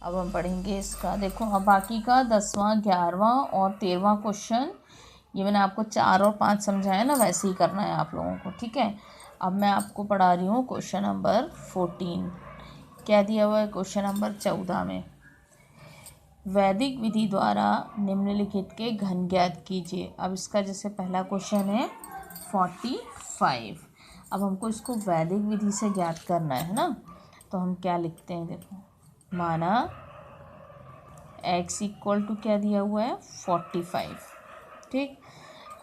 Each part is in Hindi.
अब हम पढ़ेंगे इसका। देखो अब बाकी का 10वां 11वां और 13वां क्वेश्चन, ये मैंने आपको 4 और 5 समझाया ना, वैसे ही करना है आप लोगों को, ठीक है। अब मैं आपको पढ़ा रही हूँ क्वेश्चन नंबर 14। क्या दिया हुआ है क्वेश्चन नंबर 14 में? वैदिक विधि द्वारा निम्नलिखित के घन ज्ञात कीजिए। अब इसका जैसे पहला क्वेश्चन है 45। अब हमको इसको वैदिक विधि से ज्ञात करना है ना, तो हम क्या लिखते हैं? देखो, माना x इक्वल टू क्या दिया हुआ है 45, ठीक।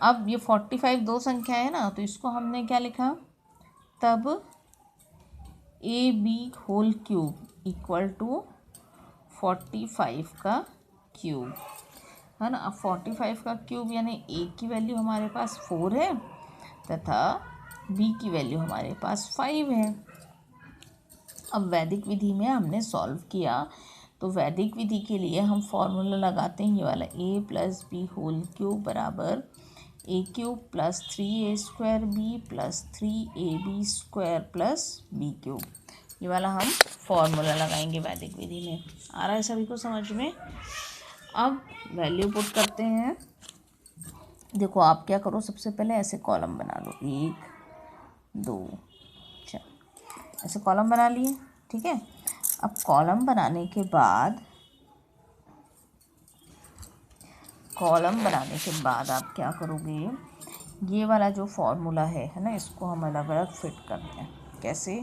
अब ये 45 दो संख्या है ना, तो इसको हमने क्या लिखा? तब AB whole cube equal to 45 का क्यूब, है ना। अब 45 का क्यूब यानी A की वैल्यू हमारे पास 4 है तथा B की वैल्यू हमारे पास 5 है। अब वैदिक विधि में हमने सॉल्व किया, तो वैदिक विधि के लिए हम फॉर्मूला लगाते हैं ये वाला, a plus b whole cube बराबर a cube plus 3a² b plus 3ab square plus b cube. ये वाला हम फॉर्मूला लगाएंगे वैदिक विधि में। आ रहा है सभी को समझ में? अब वैल्यू पुट करते हैं। देखो आप क्या करो, सबसे पहले ऐसे कॉलम बना लो, 1 2 4, ऐसे कॉलम बना लिए, ठीक है। अब कॉलम बनाने के बाद आप क्या करोगे? ये वाला जो फॉर्मूला है ना, इसको हम अलग अलग फिट करते हैं। कैसे?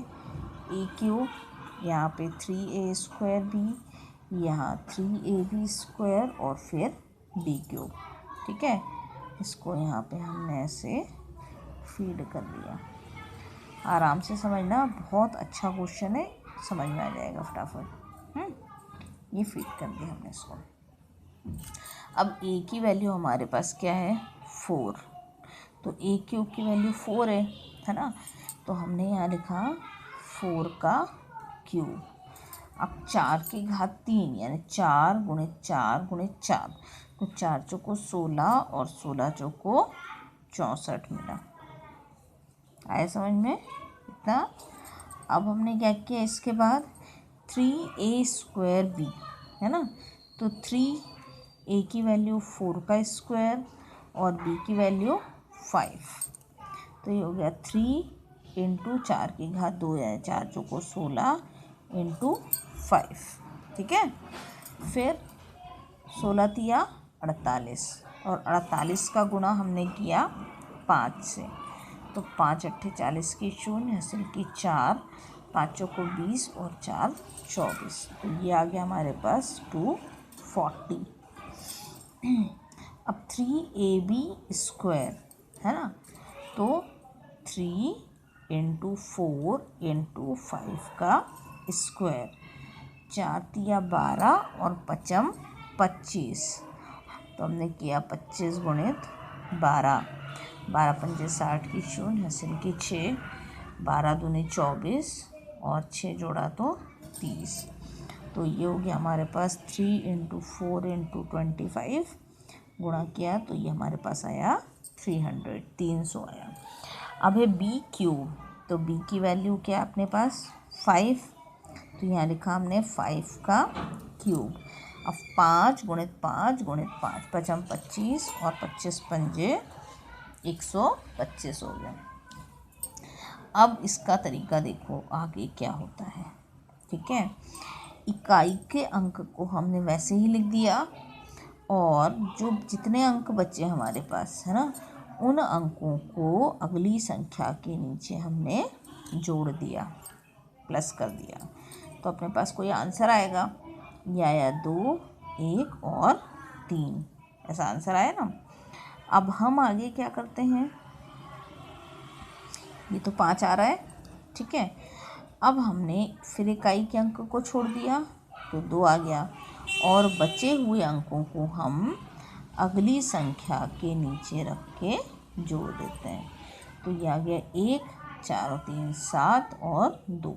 a क्यूब, यहाँ पे 3a² b, यहाँ 3ab स्क्वायर और फिर b क्यूब, ठीक है। इसको यहाँ पे हमने ऐसे फीड कर दिया। आराम से समझना, बहुत अच्छा क्वेश्चन है, समझ में आ जाएगा फटाफट। ये फीड कर दिया हमने इसको। अब a की वैल्यू हमारे पास क्या है 4, तो a क्यूब की वैल्यू 4 है ना, तो हमने यहाँ लिखा 4 का क्यूब। अब 4 की घात 3 यानी 4 गुणित 4 गुणित 4, तो 4 चौको 16 और 16 चौको 64 मिला। आया समझ में इतना? अब हमने क्या किया इसके बाद 3a² b, है ना, तो 3a की वैल्यू 4 का स्क्वायर और b की वैल्यू 5, तो ये हो गया 3 इंटू 4 की घात 2 है, 4 चौको 16 इंटू 5, ठीक है। फिर 16 तिया 48 और 48 का गुणा हमने किया 5 से, तो 5 अट्ठे 40 की 0 हासिल की 4, 5 चौको 20 और 4 24, तो ये आ गया हमारे पास 240। अब 3ab स्क्वायर है ना, तो 3 इंटू 4 इंटू 5 का स्क्वायर, 4 तिया 12 और 5 25, तो हमने किया 25 गुणित 12, 12 पंजे 60 की 0 हासिल की 6, 12 दूनी 24 और 6 जोड़ा तो 30, तो ये हो गया हमारे पास 3 इंटू 4 इंटू 25 गुणा किया, तो ये हमारे पास आया 300 आया। अब है b क्यूब, तो b की वैल्यू क्या है अपने पास 5, तो यहाँ लिखा हमने 5 का क्यूब। अब 5 गुणित 5 गुणित 5, 5 25 और 25 पंजे 125 हो गया। अब इसका तरीका देखो आगे क्या होता है, ठीक है। इकाई के अंक को हमने वैसे ही लिख दिया, और जो जितने अंक बचे हमारे पास है ना, उन अंकों को अगली संख्या के नीचे हमने जोड़ दिया, प्लस कर दिया, तो अपने पास कोई आंसर आएगा। ये आया 2 1 और 3, ऐसा आंसर आया ना। अब हम आगे क्या करते हैं, ये तो 5 आ रहा है, ठीक है। अब हमने फिर इकाई के अंक को छोड़ दिया, तो 2 आ गया, और बचे हुए अंकों को हम अगली संख्या के नीचे रख के जोड़ देते हैं, तो ये आ गया 1 4 और 3 7 और 2।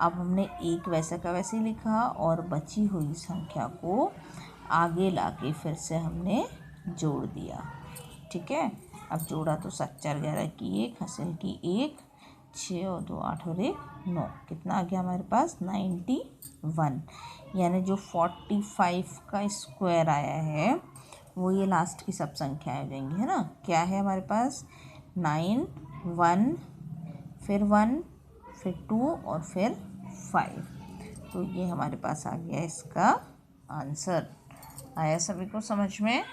अब हमने 1 वैसे का वैसे ही लिखा, और बची हुई संख्या को आगे लाके फिर से हमने जोड़ दिया, ठीक है। अब जोड़ा तो 7 4 11 की 1 हासिल की 1, 6 और 2 8 और 1 नो, कितना आ गया हमारे पास 91, यानी जो 45 का स्क्वायर आया है वो ये लास्ट की सब संख्याएं हो जाएंगी, है ना। क्या है हमारे पास 9, 1, फिर 1, फिर 2 और फिर 5। तो ये हमारे पास आ गया इसका आंसर। आया सभी को समझ में?